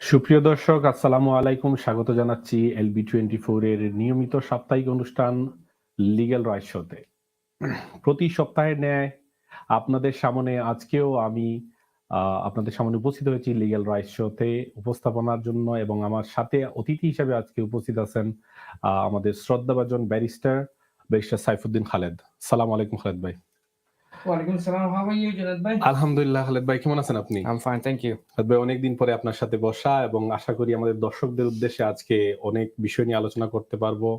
সুপ্রিয় দর্শক, আসসালামু আলাইকুম। স্বাগত জানাচ্ছি LB24 এর নিয়মিত সাপ্তাহিক অনুষ্ঠান লিগ্যাল রাইটস শোতে। প্রতি সপ্তাহের ন্যায় আপনাদের সামনে আজকেও আমি আপনাদের সামনে উপস্থিত হয়েছি লিগ্যাল রাইটস শোতে উপস্থাপনার জন্য, এবং আমার সাথে অতিথি হিসেবে আজকে উপস্থিত আছেন আমাদের শ্রদ্ধাভাজন ব্যারিস্টার সাইফুদ্দিন খালেদ। সালাম আলাইকুম খালেদ ভাই। ওয়ালাইকুম আসসালাম। হাউ আর ইউ জুনাদ ভাই? আলহামদুলিল্লাহ। খালেদ ভাই কেমন আছেন আপনি? I am fine, thank you. Khaled ভাই, অনেকদিন পরে আপনার সাথে বসা, এবং আশা করি আমাদের দর্শকদের উদ্দেশ্যে আজকে অনেক বিষয় নিয়ে আলোচনা করতে পারবো।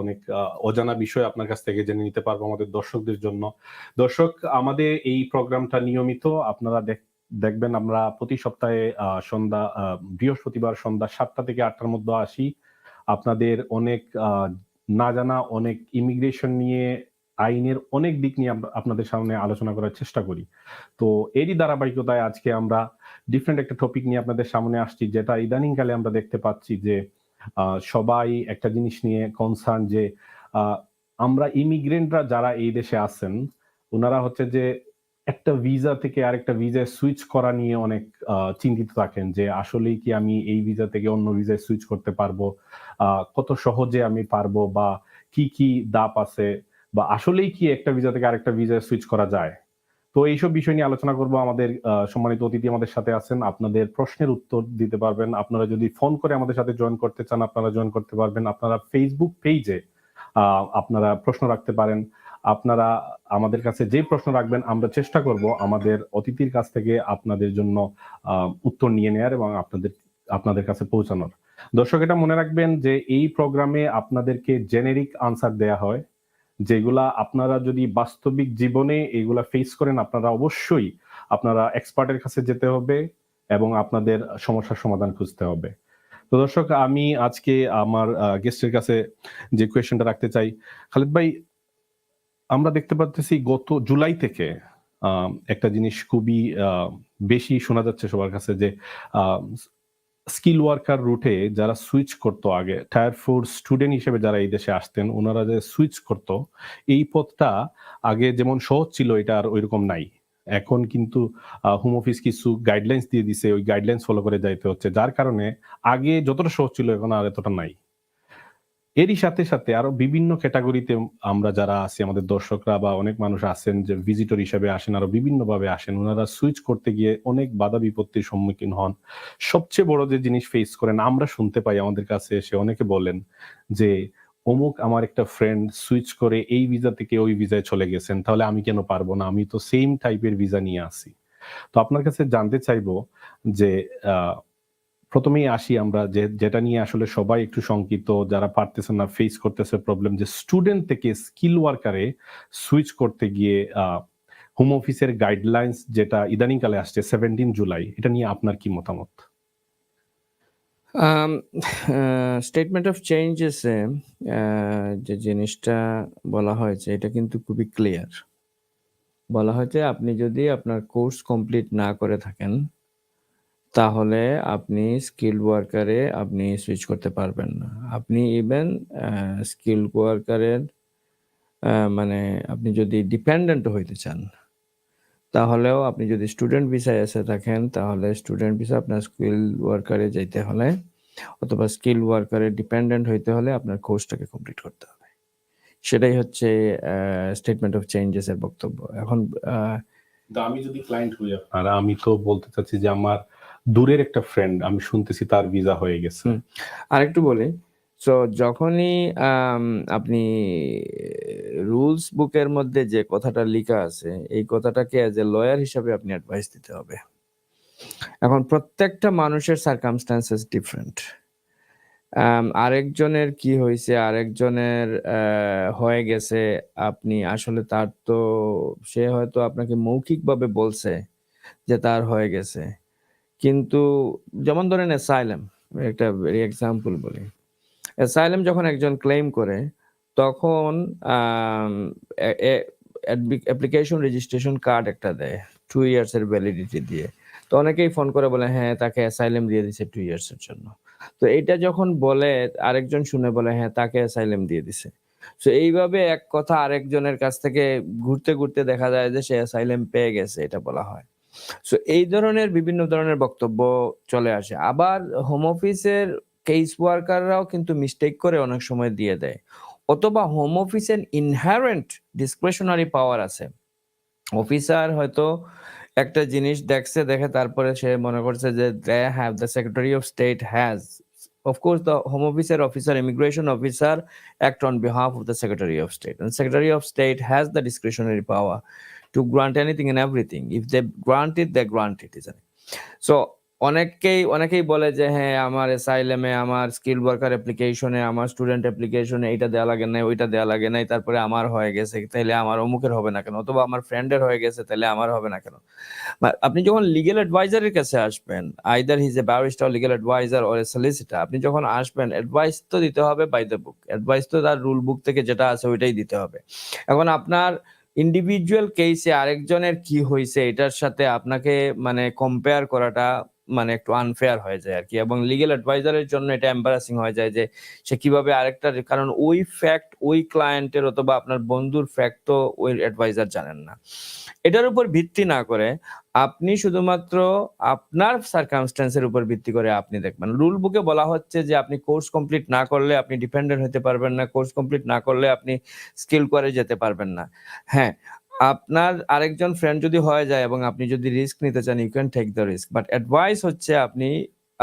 অনেক অজানা বিষয় আপনার কাছ থেকে জেনে নিতে পারবো আমাদের দর্শকদের জন্য। দর্শক, আমাদের এই প্রোগ্রামটা নিয়মিত আপনারা দেখবেন। আমরা প্রতি সপ্তাহে বৃহস্পতিবার সন্ধ্যা 7টা থেকে 8টার মধ্যে আসি। আপনাদের অনেক না জানা অনেক ইমিগ্রেশন নিয়ে, আইনের অনেক দিক নিয়ে আপনাদের সামনে আলোচনা করার চেষ্টা করি। তো এরই ধারাবাহিকতায় আজকে আমরা ডিফারেন্ট একটা টপিক নিয়ে আপনাদের সামনে আসছি, যেটা ইদানিংকালে আমরা দেখতে পাচ্ছি যে সবাই একটা জিনিস নিয়ে কনসার্ন যে আমরা ইমিগ্রেন্টরা যারা এই দেশে আছেন, ওনারা হচ্ছে যে একটা ভিসা থেকে আরেকটা ভিসায় সুইচ করা নিয়ে অনেক চিন্তিত থাকেন যে আসলেই কি আমি এই ভিসা থেকে অন্য ভিসায় সুইচ করতে পারবো, কত সহজে আমি পারবো, বা কি কি ধাপ আছে, বা আসলেই কি একটা ভিসা থেকে আরেকটা ভিসায় সুইচ করা যায়। তো এইসব বিষয় নিয়ে আলোচনা করব। আমাদের সম্মানিত অতিথি আমাদের সাথে আছেন, আপনাদের প্রশ্নের উত্তর দিতে পারবেন। আপনারা যদি ফোন করে আমাদের সাথে জয়েন করতে চান, আপনারা জয়েন করতে পারবেন। আপনারা ফেসবুক পেজে আপনারা প্রশ্ন রাখতে পারেন। আপনারা আমাদের কাছে যে প্রশ্ন রাখবেন, আমরা চেষ্টা করব আমাদের অতিথির কাছ থেকে আপনাদের জন্য উত্তর নিয়ে নেয়ার এবং আপনাদের কাছে পৌঁছানোর। দর্শক, এটা মনে রাখবেন যে এই প্রোগ্রামে আপনাদেরকে জেনেরিক আনসার দেয়া হয়, যেগুলা আপনারা যদি বাস্তবিক জীবনে এগুলা ফেস করেন, আপনারা অবশ্যই আপনারা এক্সপার্টের কাছে যেতে হবে এবং আপনাদের সমস্যার সমাধান খুঁজতে হবে। তো দর্শক, আমি আজকে আমার গেস্টের কাছে যে কোয়েশ্চেনটা রাখতে চাই, খালেদ ভাই, আমরা দেখতে পাচ্ছি গত জুলাই থেকে একটা জিনিস খুবই বেশি শোনা যাচ্ছে সবার কাছে, যে স্কিল ওয়ার্কার রুটে যারা সুইচ করতো, আগে টায়ার 4 স্টুডেন্ট হিসেবে যারা এই দেশে আসতেন, ওনারা যে সুইচ করতো, এই পথটা আগে যেমন সহজ ছিল, এটা আর ওইরকম নাই। এখন কিন্তু হোম অফিস কিছু গাইডলাইন্স দিয়ে দিছে, ওই গাইডলাইন্স ফলো করে যাইতে হচ্ছে, যার কারণে আগে যতটা সহজ ছিল এখন আর এতটা নাই। এরই সাথে সাথে আরো বিভিন্ন ক্যাটাগরিতে আমরা যারা আছি, আমাদের দর্শকরা বা অনেক মানুষ আছেন যে ভিজিটর হিসেবে আসেন, আরো বিভিন্ন ভাবে আসেন, ওনারা সুইচ করতে গিয়ে অনেক বাধা বিপত্তির সম্মুখীন হন। সবচেয়ে বড় যে জিনিস ফেস করেন, আমরা শুনতে পাই আমাদের কাছে এসে অনেকে বলেন যে অমুক আমার একটা ফ্রেন্ড সুইচ করে এই ভিসা থেকে ওই ভিসায় চলে গেছেন, তাহলে আমি কেন পারবো না, আমি তো সেম টাইপের ভিসা নিয়ে আসি। তো আপনার কাছে জানতে চাইবো যে প্রথমেই আসি আমরা যেটা নিয়ে আসলে সবাই একটু শঙ্কিত, যারা পারতেছে না, ফেস করতেছে প্রবলেম, যে স্টুডেন্ট থেকে স্কিল ওয়ার্কারে সুইচ করতে গিয়ে হোম অফিসের গাইডলাইন্স যেটা ইদানিং কালে আসছে 17 জুলাই, এটা নিয়ে আপনার কি মতামত? স্টেটমেন্ট অফ চেঞ্জেসে যে জিনিসটা বলা হয়েছে, এটা কিন্তু খুবই ক্লিয়ার। বলা হয়েছে আপনি যদি আপনার কোর্স কমপ্লিট না করে থাকেন, তাহলে আপনি স্কিল ওয়ার্কারে আপনি সুইচ করতে পারবেন না। আপনি ইভেন স্কিল ওয়ার্কারের মানে আপনি যদি ডিপেন্ডেন্ট হইতে চান, তাহলেও আপনি যদি স্টুডেন্ট ভিসায় এসে থাকেন, তাহলে স্টুডেন্ট ভিসা আপনার স্কিল ওয়ার্কারে যেতে হলে, অথবা স্কিল ওয়ার্কারে ডিপেন্ডেন্ট হইতে হলে আপনার কোর্সটাকে কমপ্লিট করতে হবে। সেটাই হচ্ছে স্টেটমেন্ট অফ চেঞ্জেস এর বক্তব্য। এখন আমি যদি ক্লায়েন্ট হই আপনার, আমি তো বলতে চাচ্ছি যে আমার দূরের একটা ফ্রেন্ড, আমি শুনতেছি তার ভিসা হয়ে গেছে। আরেকটু বলি, সো যখনই আপনি রুলস বুকের মধ্যে যে কথাটা লেখা আছে, এই কথাটাকে অ্যাজ এ লয়ার হিসাবে আপনি অ্যাডভাইস দিতে হবে। এখন প্রত্যেকটা মানুষের সার্কামস্ট্যান্সেস ডিফারেন্ট। আরেকজনের কি হয়েছে, আরেকজনের হয়ে গেছে, আপনি আসলে তার তো সে হয়তো আপনাকে মৌখিকভাবে বলছে যে তার হয়ে গেছে, কিন্তু যেমন ধরেন অ্যাসাইলাম, একটা এক্সাম্পল বলি। অ্যাসাইলাম যখন একজন ক্লেম করে, তখন অ্যাপ্লিকেশন রেজিস্ট্রেশন কার্ড একটা দেয় 2 ইয়ার্সের ভ্যালিডিটি দিয়ে। তো অনেকেই ফোন করে বলে হ্যাঁ তাকে অ্যাসাইলাম দিয়ে দিছে 2 ইয়ার্সের জন্য। তো এইটা যখন বলে, আরেকজন শুনে বলে হ্যাঁ তাকে অ্যাসাইলাম দিয়ে দিছে। তো এইভাবে এক কথা আরেকজনের কাছ থেকে ঘুরতে ঘুরতে দেখা যায় যে সে অ্যাসাইলাম পেয়ে গেছে, এটা বলা হয়। সো এই ধরনের বিভিন্ন ধরনের বক্তব্য চলে আসে। আবার হোম অফিসের কেস ওয়ার্কাররাও কিন্তু মিস্টেক করে অনেক সময় দিয়ে দেয়, অথবা হোম অফিসের ইনহারেন্ট ডিসক্রিশনারি পাওয়ার আছে। অফিসার হয়তো একটা জিনিস দেখে তারপরে সে মনে করছে যে the secretary of state has, of course the home অফিসের officer, immigration officer act on behalf of the Secretary of State, and Secretary of State has the discretionary power to grant anything and everything. If they grant it, they grant it, isn't it? So অনেকেই বলে যে হ্যাঁ, আমার অ্যাসাইলামে, আমার skill worker অ্যাপ্লিকেশনে, আমার student অ্যাপ্লিকেশনে এইটা দেওয়া লাগে নাই, ওইটা দেওয়া লাগে নাই, তারপরে আমার হয়ে গেছে, তাহলে আমার অমুকের হবে না কেন, অথবা আমার ফ্রেন্ডের হয়ে গেছে, তাহলে আমার হবে না কেন। আপনি যখন লিগ্যাল অ্যাডভাইজারের কাছে আসবেন, either he is a barrister, legal adviser or a solicitor, আপনি যখন আসবেন অ্যাডভাইস তো দিতে হবে বাই দ্য বুক। অ্যাডভাইস তো তার রুল বুক থেকে যেটা আছে ওইটাই দিতে হবে। এখন আপনার ইন্ডিভিজুয়াল কেসে আরেকজনের কি হয়েছে এটার সাথে আপনাকে মানে কম্পেয়ার করাটা মানে একটু আনফেয়ার হয়ে যায় আর কি, এবং লিগ্যাল অ্যাডভাইজারের জন্য এটা এম্বারাসিং হয়ে যায় যে সে কিভাবে আরেকটা, কারণ ওই ফ্যাক্ট ওই ক্লায়েন্টের অথবা আপনার বন্ধুর ফ্যাক্ট তো ওই অ্যাডভাইজার জানেন না। এটার উপর ভিত্তি না করে আপনি শুধুমাত্র আপনার সার্কামস্ট্যান্সের উপর ভিত্তি করে আপনি দেখবেন। রুল বুকে বলা হচ্ছে যে আপনি কোর্স কমপ্লিট না করলে আপনি ডিপেন্ডেন্ট হতে পারবেন না, কোর্স কমপ্লিট না করলে আপনি স্কিল করে যেতে পারবেন না। হ্যাঁ, আপনার আরেকজন ফ্রেন্ড যদি হয়ে যায় এবং আপনি যদি রিস্ক নিতে চান, you can take the risk, but advice হচ্ছে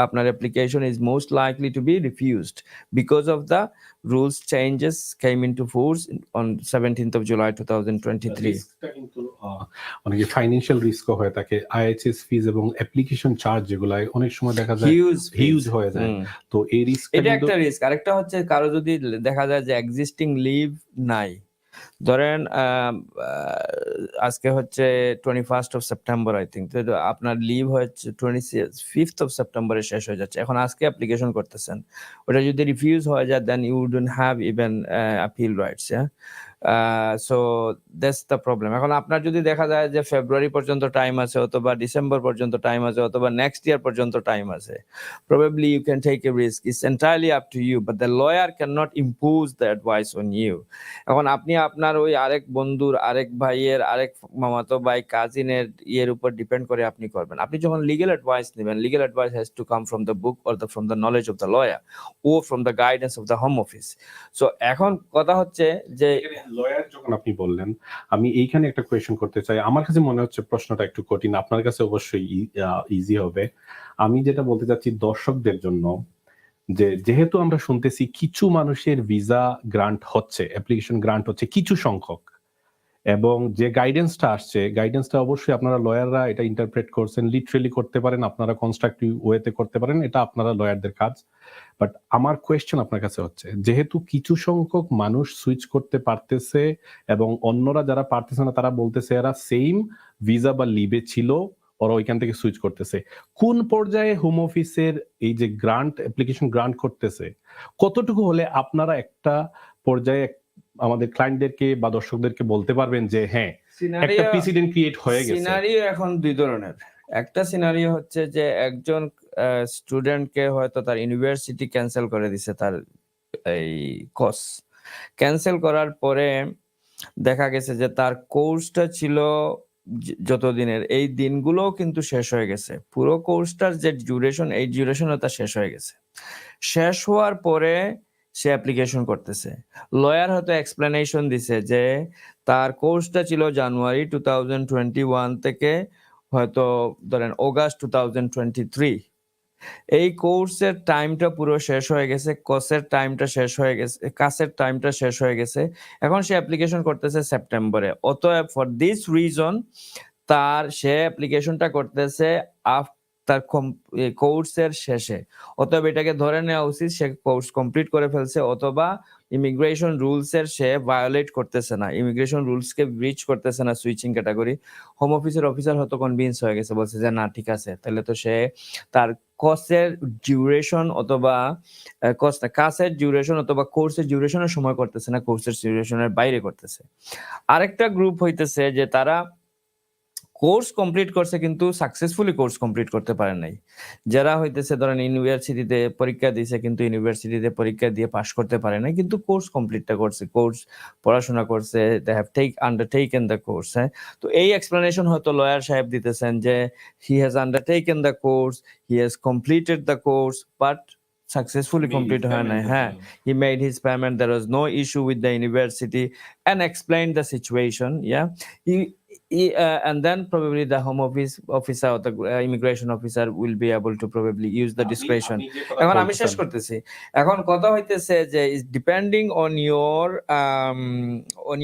আপনার application is most likely to be refused because of the rules changes came into force on 17th of July 2023। রিস্কটা কিন্তু অনেকে ফাইন্যান্সিয়াল রিস্কও হয়ে থাকে, আইএইচএস ফিজ এবং অ্যাপ্লিকেশন চার্জ যেগুলো অনেক সময় দেখা যায় হিউজ হয়ে যায়। তো এই রিস্ক, এটা একটা রিস্ক। আরেকটা হচ্ছে কারো যদি দেখা যায় যে এক্সিস্টিং লিভ নাই, ধরেন আজকে হচ্ছে 21st of September I think, তো আপনার লিভ হচ্ছে 25th of September শেষ হয়ে যাচ্ছে, এখন আজকে অ্যাপ্লিকেশন করতেছেন, ওটা যদি রিফিউজ হয়ে যায় then you don't have even appeal rights. So that's the problem. এখন আপনার যদি দেখা যায় যে ফেব্রুয়ারি পর্যন্ত টাইম আছে, অথবা ডিসেম্বর পর্যন্ত টাইম আছে, অথবা নেক্সট ইয়ার পর্যন্ত টাইম আছে, probably you can take a risk. It's entirely up to you, but the lawyer cannot impose the advice on you. এখন আপনি আপনার ওই আরেক বন্ধুর, আরেক ভাইয়ের, আরেক মামাতো ভাই, কাজিনের ইয়ের উপর ডিপেন্ড করে আপনি করবেন। আপনি যখন লিগ্যাল অ্যাডভাইস নেবেন, legal advice has to come from the book or from the knowledge of the lawyer ও from the guidance of the home office. সো এখন কথা হচ্ছে যে লয়ার যখন আপনি বললেন, আমি এইখানে একটা কোয়েশ্চেন করতে চাই। আমার কাছে মনে হচ্ছে প্রশ্নটা একটু কঠিন, আপনার কাছে অবশ্যই ইজি হবে। আমি যেটা বলতে চাচ্ছি দর্শকদের জন্য, যে যেহেতু আমরা শুনতেছি কিছু মানুষের ভিসা গ্রান্ট হচ্ছে, অ্যাপ্লিকেশন গ্রান্ট হচ্ছে কিছু সংখ্যক, এবং যে গাইডেন্সটা আসছে, গাইডেন্সটা অবশ্যই আপনারা লয়াররা এটা ইন্টারপ্রেট করছেন, লিটারেলি করতে পারেন, আপনারা কনস্ট্রাকটিভ ওয়েতে করতে পারেন, এটা আপনারা লয়ারদের কাজ। বাট আমার কোয়েশ্চেন আপনার কাছে হচ্ছে, যেহেতু কিছু সংখ্যক মানুষ সুইচ করতে পারতেছে এবং অন্যরা যারা পারতেছে না তারা বলতেছে এরা সেম ভিসা বা লিভে ছিল, ওরা ওইখান থেকে সুইচ করতেছে, কোন পর্যায়ে হোম অফিসের এই যে গ্রান্ট অ্যাপ্লিকেশন গ্রান্ট করতেছে, কতটুকু হলে আপনারা একটা পর্যায়ে আমাদের ক্লায়েন্টদেরকে বা দর্শকদেরকে বলতে পারবেন যে হ্যাঁ একটা প্রেসিডেন্ট ক্রিয়েট হয়ে গেছে? সিনারিও এখন দুই ধরনের। একটা সিনারিও হচ্ছে যে একজন স্টুডেন্টকে হয়তো তার ইউনিভার্সিটি ক্যান্সেল করে দিছে, তার এই কোর্স ক্যান্সেল করার পরে দেখা গেছে যে তার কোর্সটা ছিল যতদিনের, এই দিনগুলোও কিন্তু শেষ হয়ে গেছে, পুরো কোর্সটার যে ডিউরেশন, এই ডিউরেশনও তার শেষ হয়ে গেছে। শেষ হওয়ার পরে সে অ্যাপ্লিকেশন করতেছে, লয়ার হয়তো এক্সপ্লেনেশন দিছে যে তার কোর্সটা ছিল জানুয়ারি 2021 থেকে হয়তো ধরেন অগাস্ট 2023, এই কোর্সের টাইমটা পুরো শেষ হয়ে গেছে, কোর্সের টাইমটা শেষ হয়ে গেছে, কাসের টাইমটা শেষ হয়ে গেছে, এখন সে অ্যাপ্লিকেশন করতেছে সেপ্টেম্বরে। অতএব ফর দিস রিজন সে অ্যাপ্লিকেশনটা করতেছে তার কোর্সের শেষে, অতএব এটাকে ধরে নেওয়া উচিত সে কোর্স কমপ্লিট করে ফেলছে, অথবা ইমিগ্রেশন রুলস এর সে ভায়োলেট করতেছে না, ইমিগ্রেশন রুলস কে ব্রিচ করতেছে না সুইচিং ক্যাটাগরি। হোম অফিসের অফিসার হয়তো কনভিন্স হয়ে গেছে, বলছে যে না ঠিক আছে, তাহলে তো সে তার কোর্সের ডিউরেশন অথবা কাসের ডিউরেশন অথবা কোর্সের ডিউরেশনের সময় করতেছে না, কোর্সের ডিউরেশনের বাইরে করতেছে। আরেকটা গ্রুপ হইতেছে যে তারা কোর্স কমপ্লিট করছে কিন্তু সাকসেসফুলি কোর্স কমপ্লিট করতে পারে নাই। যারা হইতেছে ধরেন ইউনিভার্সিটিতে পরীক্ষা দিয়েছে কিন্তু ইউনিভার্সিটিতে পরীক্ষা দিয়ে পাশ করতে পারে নাই, কিন্তু কোর্স কমপ্লিটটা করছে, কোর্স পড়াশোনা করছে, they have undertaken the course. হ্যাঁ, তো এই এক্সপ্লেনেশন হয়তো লয়ার সাহেব দিতেছেন যে he has undertaken the course, he has completed the course, but successfully complete হয় নাই। হ্যাঁ, he made his payment, there was no issue with the university, and explained the situation. Yeah, and then probably the home office officer or the immigration officer will be able to probably use the discretion. এখন আমি শেষ করতেছি। এখন কথা হইতেছে যে is depending on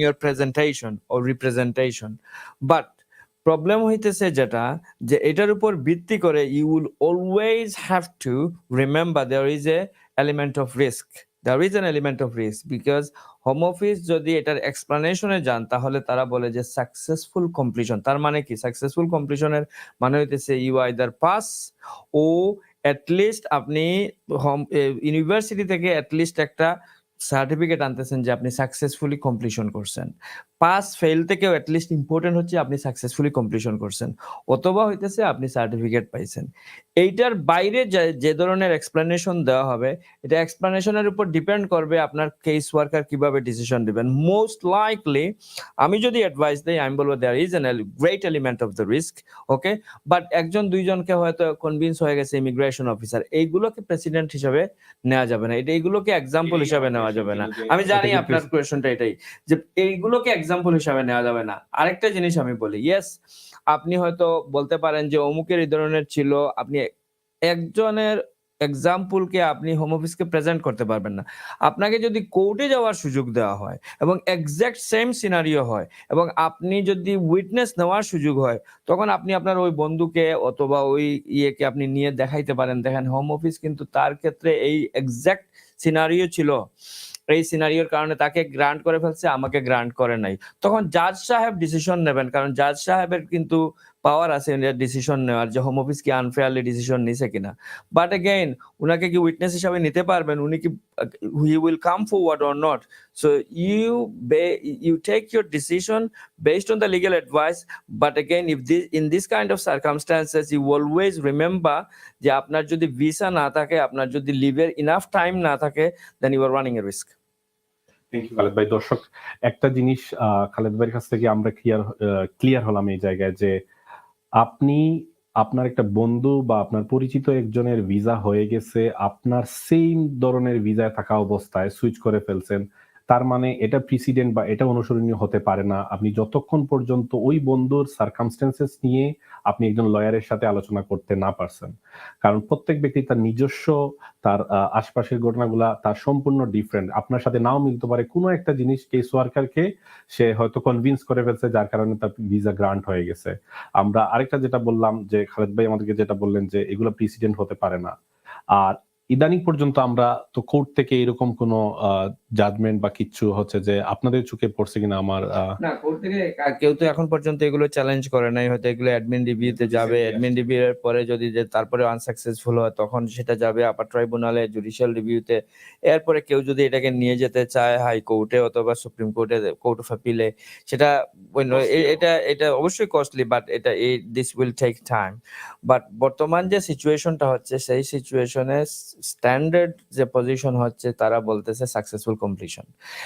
your presentation or representation, but problem হইতেছে যেটা, যে এটার উপর ভিত্তি করে you will always have to remember there is a element of risk, there is an element of risk, because home office যদি এটার এক্সপ্লানেশনে যান তাহলে তারা বলে যে সাকসেসফুল কমপ্লিশন। তার মানে কি? সাকসেসফুল কমপ্লিশনের মানে হইতেছে ইউ আইদার পাস ও অ্যাটলিস্ট আপনি ইউনিভার্সিটি থেকে অ্যাটলিস্ট একটা সার্টিফিকেট আনতেছেন যে আপনি সাকসেসফুলি কমপ্লিশন করছেন। পাস ফেল থেকেও অ্যাটলিস্ট ইম্পর্টেন্ট হচ্ছে আপনি সাকসেসফুলি কমপ্লিশন করছেন, অথবা হইতেছে আপনি সার্টিফিকেট পাইছেন। এইটার বাইরে যে ধরনের এক্সপ্লেনেশন দেওয়া হবে, এটা এক্সপ্লেনেশনের উপর ডিপেন্ড করবে আপনার কেস ওয়ার্কার কিভাবে ডিসিশন দিবেন। মোস্ট লাইকলি আমি যদি অ্যাডভাইস দিই, আমি বলবো there is an great element of the risk, okay, but একজন দুইজনকে হয়তো কনভিন্স হয়ে গেছে ইমিগ্রেশন অফিসার, এইগুলোকে প্রেসিডেন্ট হিসেবে নেওয়া যাবে না, এইগুলোকে এক্সাম্পল হিসাবে নেওয়া যাবে না। আমি জানি আপনার কোয়েশনটা এটাই, যে এইগুলোকে এক্সাম্পল হিসাবে নেওয়া যাবে না। আরেকটা জিনিস আমি বলি, ইয়েস, আপনি হয়তো বলতে পারেন যে অমুকের এই ধরনের ছিল, আপনি একজনের এক্সাম্পলকে আপনি হোম অফিসকে প্রেজেন্ট করতে পারবেন না। আপনাকে যদি কোর্টে যাওয়ার সুযোগ দেওয়া হয় এবং এক্সাক্ট সেম সিনারিও হয় এবং আপনি যদি উইটনেস নেওয়ার সুযোগ হয়, তখন আপনি আপনার ওই বন্ধুকে অথবা ওই ইয়েকে আপনি নিয়ে দেখাইতে পারেন, দেখেন হোম অফিস কিন্তু তার ক্ষেত্রে এই এক্সাক্ট সিনারিও ছিল, এই সিনারিওর কারণে তাকে গ্রান্ট করে ফেলছে, আমাকে গ্রান্ট করে নাই। তখন জাজ সাহেব ডিসিশন নেবেন, কারণ জাজ সাহেবের কিন্তু পাওয়ার আছে ডিসিশন নেওয়ার, যে হোম অফিস কি আনফেয়ারলি ডিসিশন নিছে কিনা। বাট এগেইন উনাকে কি উইটনেস হিসাবে নিতে পারবেন? উনি কি he will come forward or not? So you take your decision based on the legal advice, but again if this in this kind of circumstances you always remember যে আপনার যদি ভিসা না থাকে, আপনার যদি লিভের ইনাফ টাইম না থাকে, then you are running a risk. Thank you Khaled ভাই। দর্শক, একটা জিনিস খালেদ ভাইয়ের কাছ থেকে আমরা ক্লিয়ার হলাম এই জায়গায়, যে আপনি আপনার একটা বন্ধু বা আপনার পরিচিত একজনের ভিসা হয়ে গেছে, আপনার সেম ধরনের ভিসায় থাকা অবস্থায় সুইচ করে ফেলছেন, তার মানে এটা প্রিসিডেন্ট বা এটা অনুসরণীয় হতে পারে না। আপনি যতক্ষণ পর্যন্ত ওই বন্ধুর সার্কামস্টেন্সেস নিয়ে আপনি একজন লয়ারের সাথে আলোচনা করতে না পারছেন, কারণ প্রত্যেক ব্যক্তি তার নিজস্ব, তার আশপাশের ঘটনাগুলা তার সম্পূর্ণ ডিফারেন্ট, আপনার সাথে নাও মিলতে পারে। কোনো একটা জিনিস কেস ওয়ার্কারকে সে হয়তো কনভিন্স করে ফেলছে, যার কারণে তার ভিসা গ্রান্ট হয়ে গেছে। আমরা আরেকটা যেটা বললাম, যে খালেদ ভাই আমাদেরকে যেটা বললেন যে এগুলো প্রেসিডেন্ট হতে পারে না। আর ইদানিং পর্যন্ত আমরা তো কোর্ট থেকে এরকম কোনো জাজমেন্ট বা কিছু হচ্ছে যে আপনাদের চোখে পড়ছে কিনা? আমার না, কোর্ট থেকে কেউ তো এখন পর্যন্ত এগুলো চ্যালেঞ্জ করে নাই। হয়তো এগুলো অ্যাডমিন রিভিউতে যাবে, অ্যাডমিন রিভিউ এর পরে যদি যে তারপরে আনসাকসেসফুল হয় তখন সেটা যাবে আপার ট্রাইব্যুনালে, জুডিশিয়াল রিভিউতে। এরপরে কেউ যদি এটাকে নিয়ে যেতে চায় হাই কোর্টে অথবা সুপ্রিম কোর্টে, কোর্ট অফ আপিলে, সেটা এটা অবশ্যই কস্টলি, বাট এটা this will take time. But বর্তমান যে সিচুয়েশনটা হচ্ছে, সেই সিচুয়েশনে স্ট্যান্ডার্ড যে পজিশন হচ্ছে, তারা বলতেছে সাকসেসফুল কমপ্লিশন।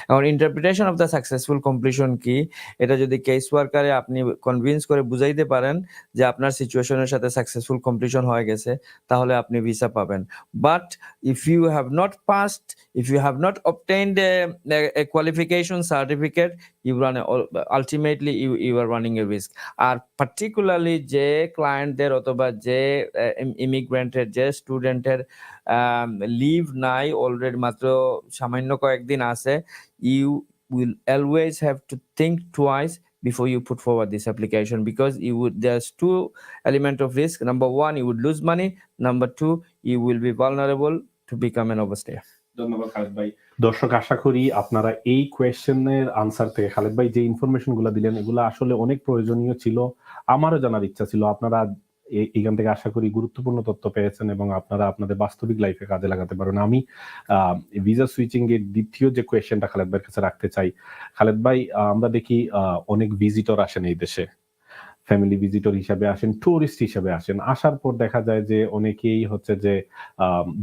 এখন interpretation of the successful completion কি, এটা যদি কেস ওয়ার্কারে আপনি কনভিন্স করে বুঝাইতে পারেন যে আপনার সিচুয়েশনের সাথে সাকসেসফুল কমপ্লিশন হয়ে গেছে, তাহলে আপনি ভিসা পাবেন। But if you have not passed, if you have not obtained a qualification certificate, you run ultimately you are running a risk. আর পার্টিকুলারলি যে ক্লায়েন্টদের অথবা যে ইমিগ্রেন্টের, যে স্টুডেন্টের লিভ নাই, অলরেডি মাত্র সামান্য কয়েকদিন আছে, you will always have to think twice before you put forward this application, because there's two element of risk. Number one, you would lose money. Number two, you will be vulnerable to become an overstayer. ধন্যবাদ খালেদ ভাই। দর্শক, আশা করি আপনারা এই কোয়েশ্চেনের answer থেকে খালেদ ভাই যে information গুলো দিলেন, এগুলো আসলে অনেক প্রয়োজনীয় ছিল, আমারও জানার ইচ্ছা ছিল। আপনারা এখান থেকে আশা করি গুরুত্বপূর্ণ তথ্য পেয়েছেন এবং আপনারা আপনাদের বাস্তবিক লাইফে কাজে লাগাতে পারেন। আমি ভিসা সুইচিং এর দ্বিতীয় যে কোয়েশ্চেনটা খালেদ ভাইয়ের কাছে রাখতে চাই। খালেদ ভাই, আমরা দেখি অনেক ভিজিটর আসেন এই দেশে, ফ্যামিলি ভিজিটর হিসাবে আসেন, টুরিস্ট হিসাবে আসেন। আসার পর দেখা যায় যে অনেকেই হচ্ছে যে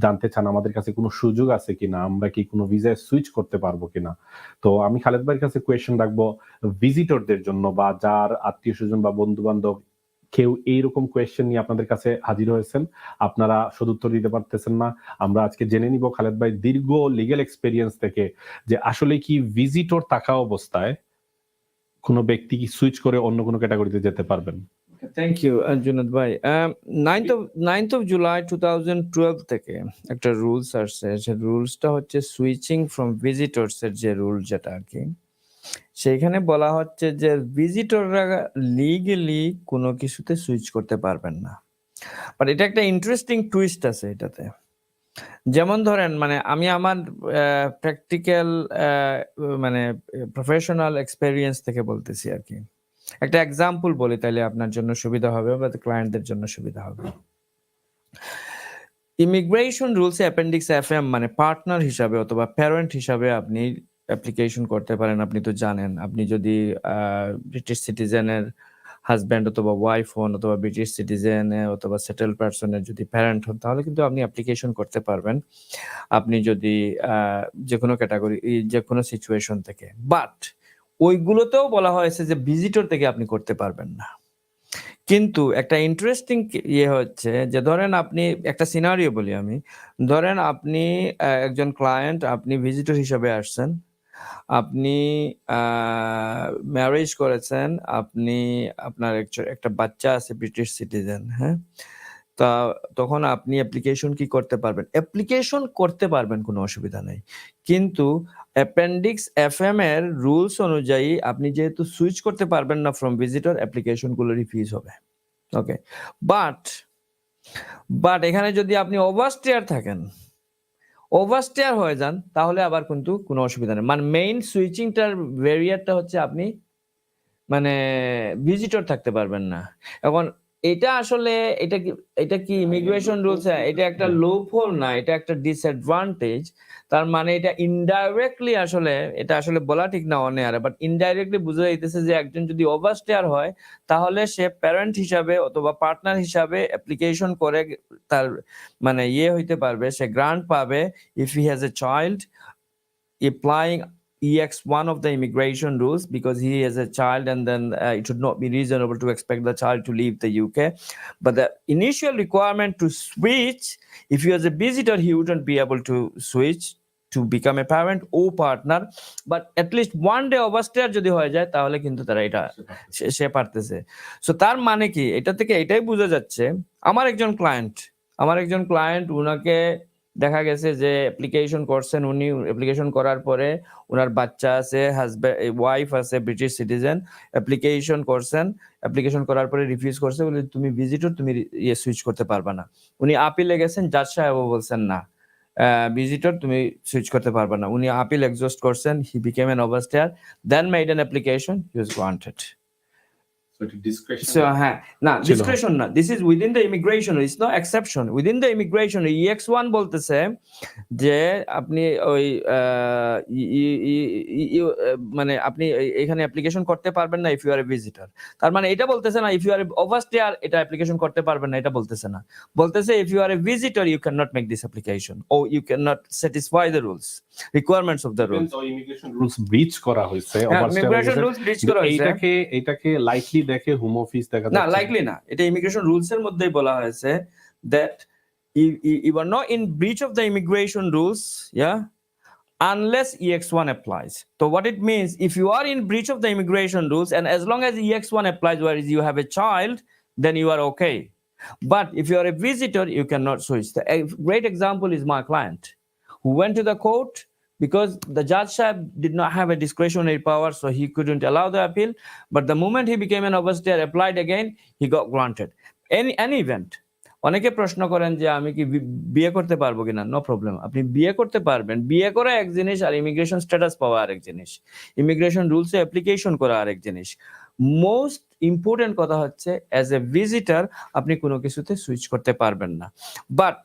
জানতে চান আমাদের কাছে কোনো সুযোগ আছে কিনা, আমরা কি কোনো ভিসায় সুইচ করতে পারবো কিনা। তো আমি খালেদ ভাইয়ের কাছে কোয়েশ্চেন রাখবো ভিজিটরদের জন্য, বা যার আত্মীয়স্বজন বা বন্ধু-বান্ধব কেউ এইরকম কোয়েশ্চেন নিয়ে আপনাদের কাছে হাজির হয়েছেন, আপনারা সদুত্তর দিতে পারতেছেন না। আমরা আজকে জেনে নিব খালেদ ভাই দীর্ঘ লিগ্যাল এক্সপেরিয়েন্স থেকে যে আসলে কি ভিজিটর থাকা অবস্থায় কোনো ব্যক্তি কি সুইচ করে অন্য কোনো ক্যাটাগরিতে যেতে পারবেন? থ্যাংক ইউ জুনাদ ভাই। 9th of July 2012 থেকে একটা রুলস আসছে। যে রুলসটা হচ্ছে সুইচিং ফ্রম ভিজিটরস এর যে রুল যেটা আর কি, সেইখানে বলা হচ্ছে যে ভিজিটররা লিগ্যালি কোনো কিছুতে সুইচ করতে পারবেন না। বাট এটা একটা ইন্টারেস্টিং টুইস্ট আছে এটাতে। যেমন ধরেন মানে আমি আমার প্র্যাকটিক্যাল মানে প্রফেশনাল এক্সপেরিয়েন্স থেকে বলতেছি আর কি। একটা এক্সাম্পল বলি তাহলে আপনার জন্য সুবিধা হবে বা ক্লায়েন্টদের জন্য সুবিধা হবে। ইমিগ্রেশন রুলসে অ্যাপেন্ডিক্স FM মানে পার্টনার হিসাবে অথবা প্যারেন্ট হিসাবে আপনি অ্যাপ্লিকেশন করতে পারেন। আপনি তো জানেন, আপনি যদি ব্রিটিশ সিটিজেনের হাজব্যান্ড অথবা ওয়াইফ হন, অথবা ব্রিটিশ সিটিজেন অথবা সেটেল পারসনের যদি প্যারেন্ট হন, তাহলে কিন্তু আপনি অ্যাপ্লিকেশন করতে পারবেন। আপনি যদি যে কোনো ক্যাটাগরি, যে কোনো সিচুয়েশন থেকে। বাট ওইগুলোতেও বলা হয়েছে যে ভিজিটর থেকে আপনি করতে পারবেন না। কিন্তু একটা ইন্টারেস্টিং ইয়ে হচ্ছে যে ধরেন আপনি একটা সিনারিও বলি আমি, ধরেন আপনি একজন ক্লায়েন্ট, আপনি ভিজিটর হিসাবে আসছেন, আপনি ম্যারেজ করেছেন, আপনি আপনার একটা বাচ্চা আছে ব্রিটিশ সিটিজেন, হ্যাঁ, তা তখন আপনি অ্যাপ্লিকেশন কি করতে পারবেন? অ্যাপ্লিকেশন করতে পারবেন, কোনো অসুবিধা নেই। কিন্তু অ্যাপেন্ডিক্স FM এর রুলস অনুযায়ী আপনি যেহেতু সুইচ করতে পারবেন না ফ্রম ভিজিটর, অ্যাপ্লিকেশন গুলো রিফিউজ হবে। ওকে, বাট এখানে যদি আপনি ওভারস্টেয়ার থাকেন, ওভারস্টেয়ার হয়ে যান, তাহলে আবার কিন্তু কোনো অসুবিধা নেই। মানে মেইন সুইচিংটার ভেরিয়ারটা হচ্ছে আপনি মানে ভিজিটর থাকতে পারবেন না। এখন এটা আসলে এটা কি ইমিগ্রেশন রুলস? এটা একটা লুপহোল না, এটা একটা ডিসঅ্যাডভান্টেজ। তার মানে এটা ইনডাইরেক্টলি আসলে, এটা আসলে বলা ঠিক না অন এয়ারে, বাট ইনডাইরেক্টলি বোঝা যাইতেছে যে একজন যদি ওভারস্টেয়ার হয়, তাহলে সে প্যারেন্ট হিসাবে অথবা পার্টনার হিসাবে অ্যাপ্লিকেশন করে তার মানে ইয়ে হইতে পারবে, সে গ্রান্ট পাবে if he has a child, applying EX1 of the immigration rules, because he is a child, and then it should not be reasonable to expect the child to leave the UK. But the initial requirement to switch, if he was a visitor, he wouldn't be able to switch to become a parent or partner, but at least one day overstay যদি হয়ে যায়, তাহলে কিন্তু তারা এটা সে পারতেছে। So তার মানে কি, এটা থেকে এটাই বোঝা যাচ্ছে, আমার একজন ক্লায়েন্ট উনাকে দেখা গেছে যে অ্যাপ্লিকেশন করছেন, উনি অ্যাপ্লিকেশন করার পরে ওনার বাচ্চা আছে, হাজব্যান্ড ওয়াইফ আছে ব্রিটিশ সিটিজেন, অ্যাপ্লিকেশন করছেন, অ্যাপ্লিকেশন করার পরে রিফিউজ করছে, বলে তুমি ভিজিটর, তুমি সুইচ করতে পারবা না। উনি আপিলে গেছেন, জাজ সাহেব বলছেন না, ভিজিটর তুমি সুইচ করতে পারবা না। উনি আপিল এক্সস্ট করছেন, he became an overstayer, then made an application, he was granted. So, discretion না, this is within the immigration, it's no exception. Within the immigration, EX1 বলতেছে যে আপনি ওই মানে আপনি এখানে অ্যাপ্লিকেশন করতে পারবেন না if you are a visitor. তার মানে এটা বলতেছে না ইফ ইউ আর ওভারস্টেয়ার এটা অ্যাপ্লিকেশন করতে পারবেন না, এটা বলতেছে না। বলতেছে if you are a visitor you can not make this application, or you can not satisfy the rules, requirements of the rules. Immigration rules breach করা হয়েছে, ইমিগ্রেশন রুলস ব্রিচ করা হয়েছে। এটাকে লাইকলি দেখে হোম অফিস দেখা না, likely না, এটা ইমিগ্রেশন রুলস এর মধ্যেই বলা হয়েছে that you are not in breach of the immigration rules, yeah, unless EX1 applies. So what it means, if you are in breach of the immigration rules, and as long as EX1 applies, whereas you have a child, then you are okay. But if you are a visitor, you cannot switch. A great example is my client who went to the court because the judge did not have a discretionary power, so he couldn't allow the appeal. But the moment he became an overstay, applied again, he got granted. Any event. অনেকে প্রশ্ন করেন যে আমি কি বিয়ে করতে পারবো কিনা? নো প্রবলেম, আপনি বিয়ে করতে পারবেন। বিয়ে করা এক জিনিস, আর ইমিগ্রেশন স্ট্যাটাস পাওয়া আরেক জিনিস, ইমিগ্রেশন রুলসে অ্যাপ্লিকেশন করা আরেক জিনিস। মোস্ট ইম্পর্টেন্ট কথা হচ্ছে, অ্যাজ এ ভিজিটর আপনি কোনো কিছুতে সুইচ করতে পারবেন না, বাট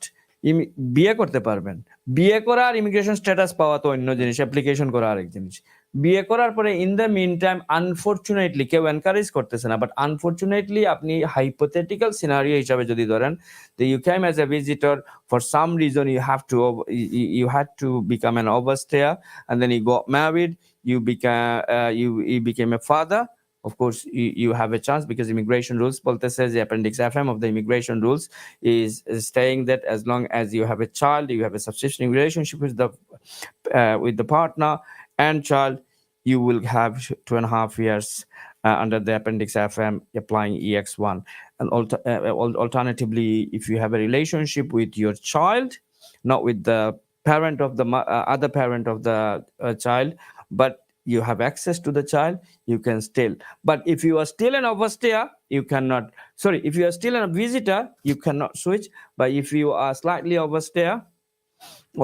বিয়ে করতে পারবেন। বিয়ে করা আর ইমিগ্রেশন স্ট্যাটাস পাওয়া তো অন্য জিনিস, অ্যাপ্লিকেশন করা আরেক জিনিস। বিয়ে করার পরে in the mean time unfortunately কেউ এনকারেজ করতেছে না, বাট আনফরচুনেটলি আপনি হাইপোথেটিক্যাল সিনারিও হিসাবে যদি ধরেন, you came as a visitor, for some reason you had to become an overstay, and then you got married, you became a father. Of course you have a chance, because immigration rules বলতেছে যে appendix FM of the immigration rules is saying that as long as you have a child, you have a subsisting relationship with the partner and child, you will have 2.5 years under the appendix FM applying EX1. And alternatively, if you have a relationship with your child, not with the parent of the other parent of the child, but you have access to the child, you can still. But if you are still an overstayer, you cannot. Sorry, if you are still a visitor, you cannot switch. But if you are slightly overstayer,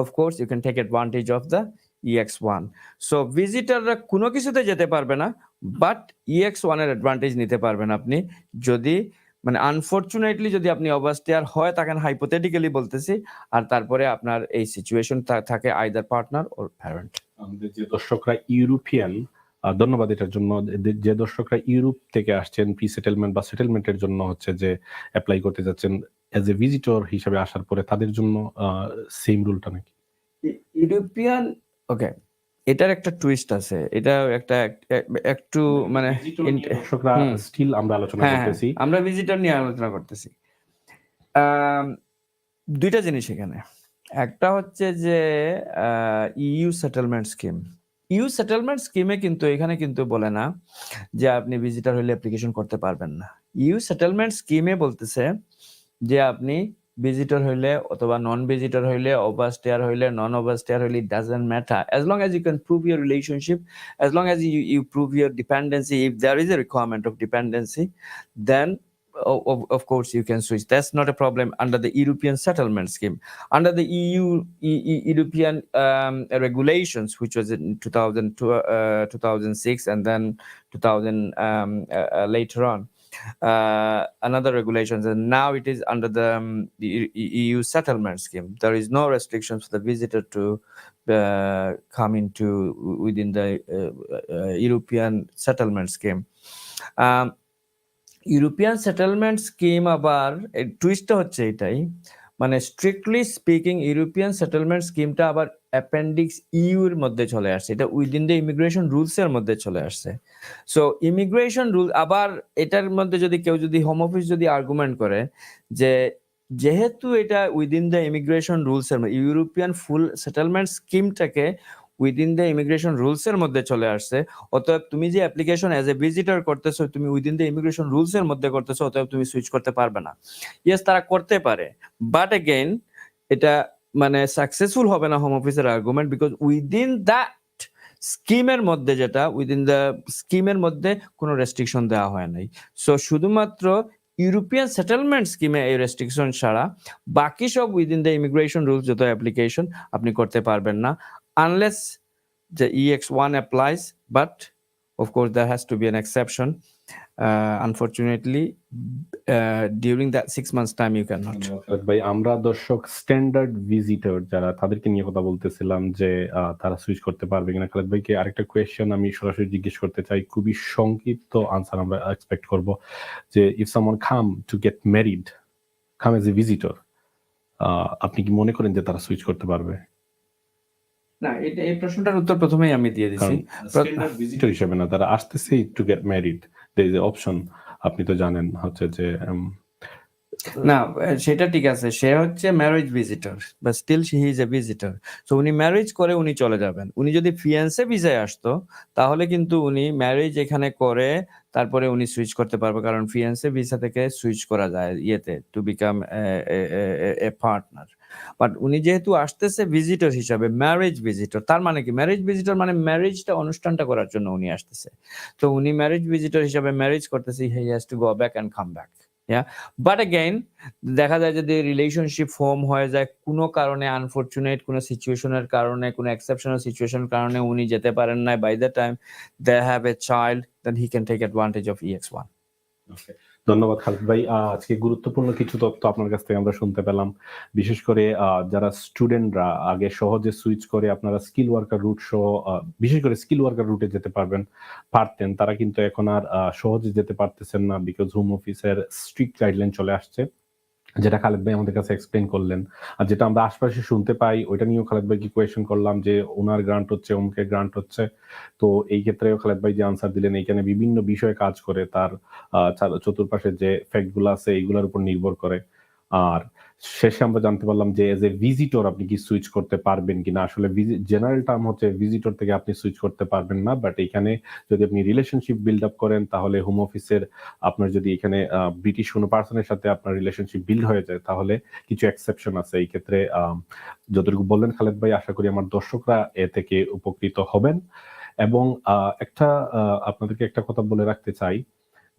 of course you can take advantage of the EX1. So ভিজিটররা কোনো কিছুতে যেতে পারবে না, but EX1 এর advantage নিতে পারবেন আপনি, যদি মানে আনফরচুনেটলি যদি আপনি ওভারস্টেয়ার হয় থাকেন, হাইপোথেটিক্যালি বলতেছি, আর তারপরে আপনার এই সিচুয়েশন থাকে আইদার পার্টনার অর প্যারেন্ট। আমাদের যে দর্শকরা ইউরোপিয়ান, ধন্যবাদ এটার জন্য, যে দর্শকরা ইউরোপ থেকে আসছেন প্রি সেটেলমেন্ট বা সেটেলমেন্টের জন্য হচ্ছে যে অ্যাপ্লাই করতে যাচ্ছেন এজ এ ভিজিটর হিসাবে আসার পরে, তাদের জন্য সেম রুলটা নাকি? ইউরোপিয়ান, ওকে, এটার একটা টুইস্ট আছে, এটা একটা একটু মানে দর্শকরা স্টিল আমরা আলোচনা করতেছি, আমরা ভিজিটর নিয়ে আলোচনা করতেছি। দুইটা জিনিস এখানে, একটা হচ্ছে যে you settlement scheme. You settlement স্কিমে কিন্তু এখানে কিন্তু বলে না যে আপনি ভিজিটর হইলে অ্যাপ্লিকেশন করতে পারবেন না। ইউ সেটেলমেন্ট স্কিমে বলতেছে যে আপনি ভিজিটর হইলে অথবা নন ভিজিটর হইলে, ওভারস্টেয়ার হইলে, নন ওভারস্টেয়ার হইলে, it doesn't matter, as long as you can prove your relationship, as long as you prove your dependency. If there is a requirement of dependency, then of course you can switch. That's not a problem under the European settlement scheme. Under the European regulations, which was in 2006 and then 2000 later on, another regulations, and now it is under the EU settlement scheme. There is no restrictions for the visitor to come into within the European settlement scheme. European settlement scheme আবার টুইস্টটা হচ্ছে এটাই, মানে strictly speaking European settlement স্কিমটা আবার appendix you এর মধ্যে চলে আসছে, এটা উইদিন দ্য ইমিগ্রেশন রুলস এর মধ্যে চলে আসছে। সো ইমিগ্রেশন রুল আবার এটার মধ্যে যদি কেউ যদি হোম অফিস যদি আর্গুমেন্ট করে যে যেহেতু এটা উইদিন দ্য ইমিগ্রেশন রুলস এর মধ্যে, ইউরোপিয়ান ফুল সেটেলমেন্ট স্কিমটাকে উইদিন দ্য ইমিগ্রেশন রুলস এর মধ্যে চলে আসছে, অতএব তুমি যে অ্যাপ্লিকেশন অ্যাজ এ ভিজিটর করতেছো, তুমি উইদিন দ্য ইমিগ্রেশন রুলস এর মধ্যে করতেছো, অতএব তুমি সুইচ করতে পারবে না। ইয়েস, তারা করতে পারে, বাট এগেইন এটা মানে সাকসেসফুল হবে না হোম অফিসের আর্গুমেন্ট, বিকজ উইদিন দ্যাট স্কিমের মধ্যে, যেটা উইদিন দ্য স্কিমের মধ্যে কোনো রেস্ট্রিকশন দেওয়া হয় নাই। সো শুধুমাত্র ইউরোপিয়ান সেটেলমেন্ট স্কিমে এই রেস্ট্রিকশন ছাড়া বাকি সব উইদিন দ্য ইমিগ্রেশন রুলস যত অ্যাপ্লিকেশন আপনি করতে পারবেন না, unless the EX1 applies, but of course there has to be an exception. Unfortunately, during that 6 months time you cannot. ভাই, আমরা দর্শক স্ট্যান্ডার্ড ভিজিটর যারা, তাদেরকে নিয়ে কথা বলতেছিলাম যে তারা সুইচ করতে পারবে কিনা। খালেদ ভাইকে আরেকটা কোয়েশ্চেন আমি সরাসরি জিজ্ঞেস করতে চাই, খুবই সংক্ষিপ্ত আনসার আমরা এক্সপেক্ট করব, যে if someone come to get married, come as a visitor, আপনি কি মনে করেন যে তারা সুইচ করতে পারবে? না, এটা এই প্রশ্নটার উত্তর প্রথমেই আমি দিয়ে দিছি। স্ট্যান্ডার্ড ভিজিটর হিসেবে না, তারা আসতেছে to get married, there is a option, আপনি তো জানেন হচ্ছে যে না, সেটা ঠিক আছে, সে হচ্ছে marriage visitor, but still he is a visitor. So উনি ম্যারেজ করে উনি চলে যাবেন। উনি যদি ফিয়ান্সে ভিসায় আসতো তাহলে কিন্তু উনি ম্যারেজ এখানে করে তারপরে উনি সুইচ করতে পারবে, কারণ ফিয়ান্সে ভিসা থেকে সুইচ করা যায় ইয়েতে to become a partner. But উনি যেহেতু আসতেছে ভিজিটর হিসাবে, ম্যারেজ ভিজিটর, তার মানে কি, ম্যারেজ ভিজিটর মানে ম্যারেজটা অনুষ্ঠানটা করার জন্য উনি আসতেছে। তো উনি ম্যারেজ ভিজিটর হিসাবে ম্যারেজ করতেছে, he has to go back and come back. But again দেখা যায় যদি রিলেশনশিপ ফর্ম হয়ে যায় কোনো কারণে, আনফরচুনেট কোনো সিচুয়েশনের কারণে, কোনো এক্সেপশনাল সিচুয়েশনের কারণে উনি যেতে পারেন না, by the time they have a child, then he can take advantage of EX1. Okay, ধন্যবাদ খালেদ ভাই। আজকে গুরুত্বপূর্ণ কিছু তথ্য আপনার কাছ থেকে আমরা শুনতে পেলাম। বিশেষ করে যারা স্টুডেন্টরা আগে সহজে সুইচ করে আপনারা স্কিল ওয়ার্কার রুট সহ বিশেষ করে স্কিল ওয়ার্কার রুটে যেতে পারতেন। তারা কিন্তু এখন আর সহজে যেতে পারতেছেন না বিকজ হোম অফিসের স্ট্রিক্ট গাইডলাইন চলে আসছে। যেটা খালেদ ভাই আমাদের কাছে এক্সপ্লেইন করলেন। আর যেটা আমরা আশপাশে শুনতে পাই ওইটা নিয়েও খালেদ ভাইকে কোয়েশ্চেন করলাম যে উনার গ্রান্ট হচ্ছে, অমুকের গ্রান্ট হচ্ছে। তো এই ক্ষেত্রেও খালেদ ভাই যে আনসার দিলেন এইখানে বিভিন্ন বিষয়ে কাজ করে তার চতুর্পাশে যে ফ্যাক্ট গুলো আছে এইগুলোর উপর নির্ভর করে। আর শেষে আমরা জানতে পারলাম যে এজ এ ভিজিটর আপনি কি সুইচ করতে পারবেন কিনা। আসলে জেনারেল টার্ম হচ্ছে ভিজিটর থেকে আপনি সুইচ করতে পারবেন না। বাট এখানে যদি আপনি রিলেশনশিপ বিল্ড আপ করেন তাহলে হোম অফিসের আপনার যদি এখানে ব্রিটিশ কোনো পার্সনের সাথে আপনার রিলেশনশিপ বিল্ড হয়ে যায় তাহলে কিছু এক্সেপশন আছে। এই ক্ষেত্রে যতটুকু বললেন খালেদ ভাই আশা করি আমার দর্শকরা এ থেকে উপকৃত হবেন। এবং একটা আপনাদেরকে একটা কথা বলে রাখতে চাই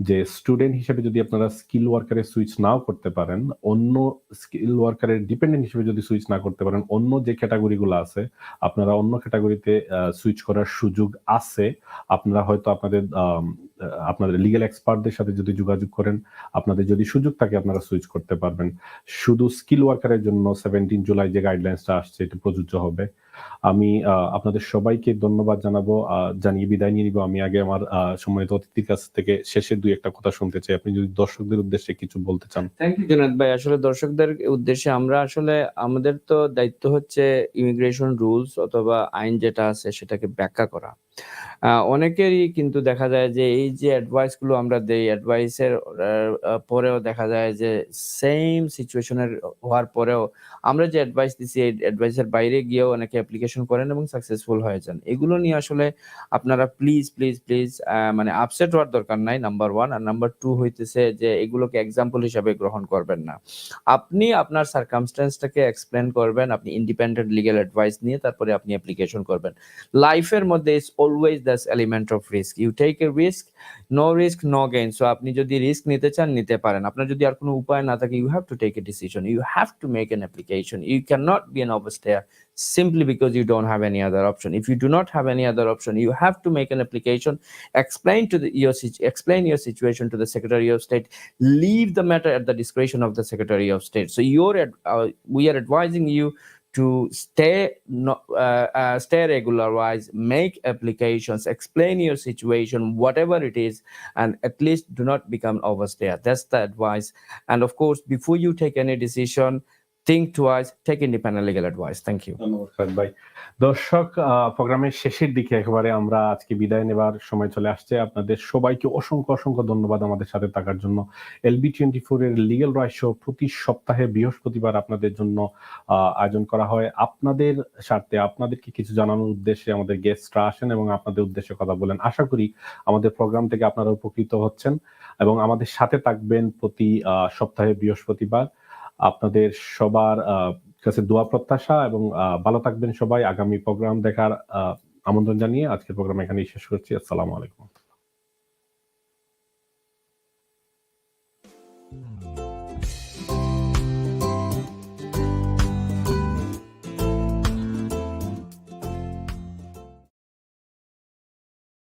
যে স্টুডেন্ট হিসেবে যদি আপনারা স্কিল ওয়ার্কারে সুইচ নাও করতে পারেন, অন্য স্কিল ওয়ার্কারের ডিপেন্ডেন্ট হিসেবে যদি সুইচ না করতে পারেন, অন্য যে ক্যাটেগরি গুলো আছে আপনারা অন্য ক্যাটেগরিতে সুইচ করার সুযোগ আছে। আপনারা হয়তো আপনাদের লিগ্যাল এক্সপার্টদের সাথে যদি যোগাযোগ করেন, আপনাদের যদি সুযোগ থাকে আপনারা সুইচ করতে পারবেন। শুধু স্কিল ওয়ার্কারের জন্য 17 জুলাই যে গাইডলাইন্সটা আসছে এটা প্রযোজ্য হবে। আমি আপনাদের সবাইকে ধন্যবাদ জানিয়ে বিদায় নিয়ে নিব। আমি আগে আমার সম্মানিত অতিথির কাছ থেকে শেষে ২-১ টা কথা শুনতে চাই। আপনি যদি দর্শকদের উদ্দেশ্যে কিছু বলতে চান। থ্যাংক ইউ জুনায়েদ ভাই। আসলে দর্শকদের উদ্দেশ্যে আমরা আসলে আমাদের তো দায়িত্ব হচ্ছে ইমিগ্রেশন রুলস অথবা আইন যেটা আছে সেটাকে ব্যাখ্যা করা। অনেকেরই কিন্তু দেখা যায় যে এই যে অ্যাডভাইস গুলো আমরা দেই, অ্যাডভাইসের পরেও দেখা যায় যে সেম সিচুয়েশনের হওয়ার পরেও আমরা যে অ্যাডভাইস দিছি এই অ্যাডভাইসের বাইরে গিয়েও অনেকে অ্যাপ্লিকেশন করেন এবং সাকসেসফুল হয়ে যান। এগুলো নিয়ে আসলে আপনারা প্লিজ মানে আপসেট হওয়ার দরকার নাই, নাম্বার 1। আর নাম্বার 2 হইতেছে যে এগুলোকে এক্সাম্পল হিসাবে গ্রহণ করবেন না। আপনি আপনার সার্কামস্ট্যান্সটাকে এক্সপ্লেন করবেন, আপনি ইন্ডিপেন্ডেন্ট লিগ্যাল অ্যাডভাইস নিয়ে তারপরে আপনি অ্যাপ্লিকেশন করবেন। লাইফের মধ্যে is always that's element of risk. You take a risk no gain. So আপনি যদি রিস্ক নিতে চান নিতে পারেন। আপনার যদি আর কোনো উপায় না থাকে, you have to take a decision, you have to make an application. You can not be an overstayer simply because you don't have any other option. If you do not have any other option, you have to make an application, explain your situation to the Secretary of State, leave the matter at the discretion of the Secretary of State. So we are advising you to stay regularized, make applications, explain your situation, whatever it is, and at least do not become overstayer. That's the advice. And of course, before you take any decision, think twice, take independent legal advice. Thank you. ধন্যবাদ খালেদ ভাই। দর্শক, প্রোগ্রামের শেষের দিকে একেবারে আমরা আজকে বিদায় নেবার সময় চলে আসছে। আপনাদের সবাইকে অসংখ্য ধন্যবাদ আমাদের সাথে থাকার জন্য। LB24 এর লিগ্যাল রাইট শো প্রতি সপ্তাহে বৃহস্পতিবার আপনাদের জন্য আয়োজন করা হয়। আপনাদের স্বার্থে আপনাদেরকে কিছু জানানোর উদ্দেশ্যে আমাদের গেস্টরা আসেন এবং আপনাদের উদ্দেশ্যে কথা বলেন। আশা করি আমাদের প্রোগ্রাম থেকে আপনারা উপকৃত হচ্ছেন এবং আমাদের সাথে থাকবেন প্রতি সপ্তাহে বৃহস্পতিবার। আপনাদের সবার কাছে দোয়া প্রত্যাশা এবং ভালো থাকবেন সবাই। আগামী প্রোগ্রাম দেখার আমন্ত্রণ জানিয়ে আজকের প্রোগ্রাম এখানেই শেষ করছি। আসসালামু আলাইকুম।